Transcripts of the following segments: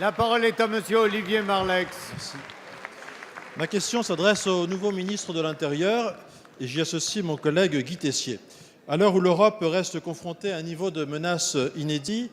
La parole est à monsieur Olivier Marleix. Merci. Ma question s'adresse au nouveau ministre de l'Intérieur et j'y associe mon collègue Guy Tessier. À l'heure où l'Europe reste confrontée à un niveau de menace inédit,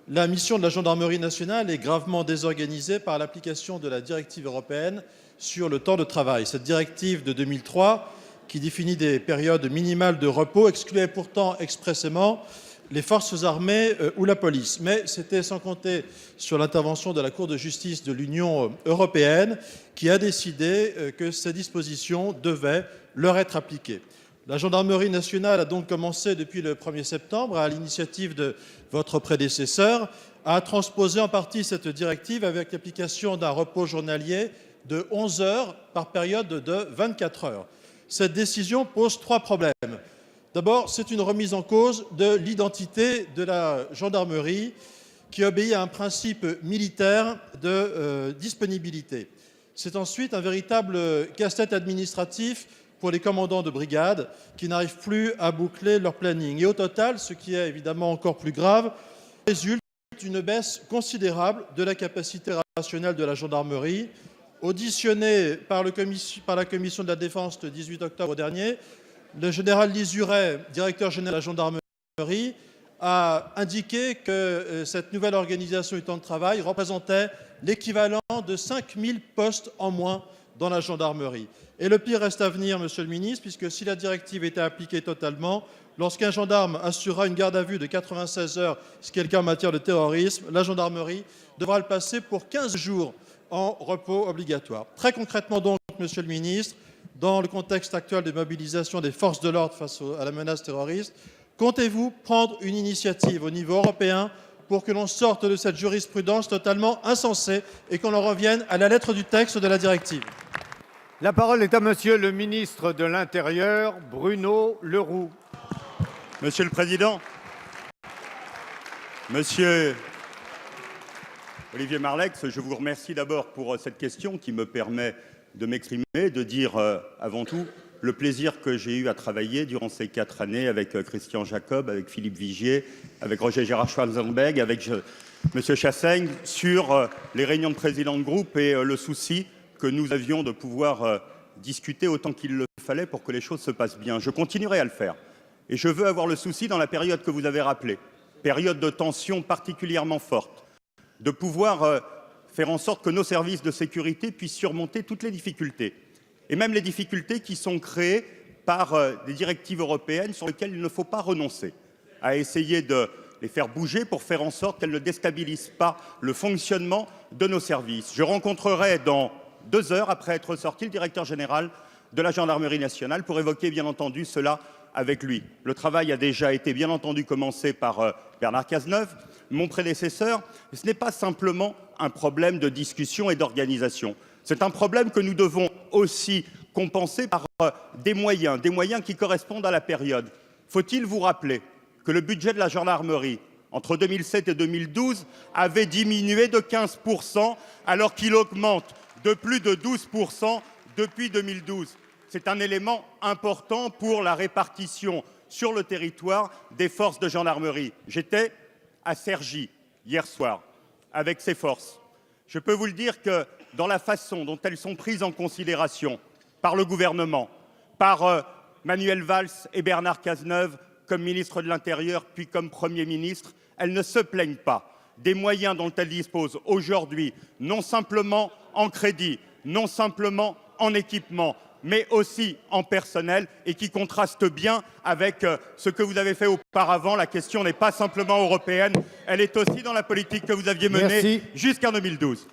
la mission de la gendarmerie nationale est gravement désorganisée par l'application de la directive européenne sur le temps de travail. Cette directive de 2003, qui définit des périodes minimales de repos, excluait pourtant expressément les forces armées ou la police. Mais c'était sans compter sur l'intervention de la Cour de justice de l'Union européenne qui a décidé que ces dispositions devaient leur être appliquées. La gendarmerie nationale a donc commencé depuis le 1er septembre, à l'initiative de votre prédécesseur, à transposer en partie cette directive avec l'application d'un repos journalier de 11 heures par période de 24 heures. Cette décision pose 3 problèmes. D'abord, c'est une remise en cause de l'identité de la gendarmerie qui obéit à un principe militaire de disponibilité. C'est ensuite un véritable casse-tête administratif pour les commandants de brigade qui n'arrivent plus à boucler leur planning. Et au total, ce qui est évidemment encore plus grave, résulte d'une baisse considérable de la capacité opérationnelle de la gendarmerie. Auditionné par la commission de la défense le 18 octobre dernier, le général Lizuret, directeur général de la gendarmerie, a indiqué que cette nouvelle organisation du temps de travail représentait l'équivalent de 5000 postes en moins dans la gendarmerie. Et le pire reste à venir, monsieur le ministre, puisque si la directive était appliquée totalement, lorsqu'un gendarme assurera une garde à vue de 96 heures, ce qui est le cas en matière de terrorisme, la gendarmerie devra le passer pour 15 jours en repos obligatoire. Très concrètement donc, monsieur le ministre, dans le contexte actuel de mobilisation des forces de l'ordre face à la menace terroriste, comptez-vous prendre une initiative au niveau européen pour que l'on sorte de cette jurisprudence totalement insensée et qu'on en revienne à la lettre du texte de la directive? La parole est à monsieur le ministre de l'Intérieur, Bruno Le Roux. Monsieur le Président, Monsieur Olivier Marleix, je vous remercie d'abord pour cette question qui me permet de m'exprimer, de dire avant tout le plaisir que j'ai eu à travailler durant ces 4 années avec Christian Jacob, avec Philippe Vigier, avec Roger Gérard Schwarzenberg, avec Monsieur Chassaigne, sur les réunions de présidents de groupe et le souci que nous avions de pouvoir discuter autant qu'il le fallait pour que les choses se passent bien. Je continuerai à le faire. Et je veux avoir le souci, dans la période que vous avez rappelée, période de tension particulièrement forte, de pouvoir faire en sorte que nos services de sécurité puissent surmonter toutes les difficultés, et même les difficultés qui sont créées par des directives européennes sur lesquelles il ne faut pas renoncer, à essayer de les faire bouger pour faire en sorte qu'elles ne déstabilisent pas le fonctionnement de nos services. Je rencontrerai dans 2 heures, après être sorti, le directeur général de la gendarmerie nationale pour évoquer bien entendu cela avec lui. Le travail a déjà été bien entendu commencé par Bernard Cazeneuve, mon prédécesseur. Ce n'est pas simplement un problème de discussion et d'organisation. C'est un problème que nous devons aussi compenser par des moyens qui correspondent à la période. Faut-il vous rappeler que le budget de la gendarmerie, entre 2007 et 2012, avait diminué de 15%, alors qu'il augmente de plus de 12% depuis 2012. C'est un élément important pour la répartition sur le territoire des forces de gendarmerie. J'étais à Cergy hier soir avec ces forces. Je peux vous le dire que dans la façon dont elles sont prises en considération par le gouvernement, par Manuel Valls et Bernard Cazeneuve comme ministre de l'Intérieur puis comme Premier ministre, elles ne se plaignent pas des moyens dont elles disposent aujourd'hui, non simplement en crédit, non simplement en équipement, mais aussi en personnel, et qui contraste bien avec ce que vous avez fait auparavant. La question n'est pas simplement européenne, elle est aussi dans la politique que vous aviez menée jusqu'en 2012.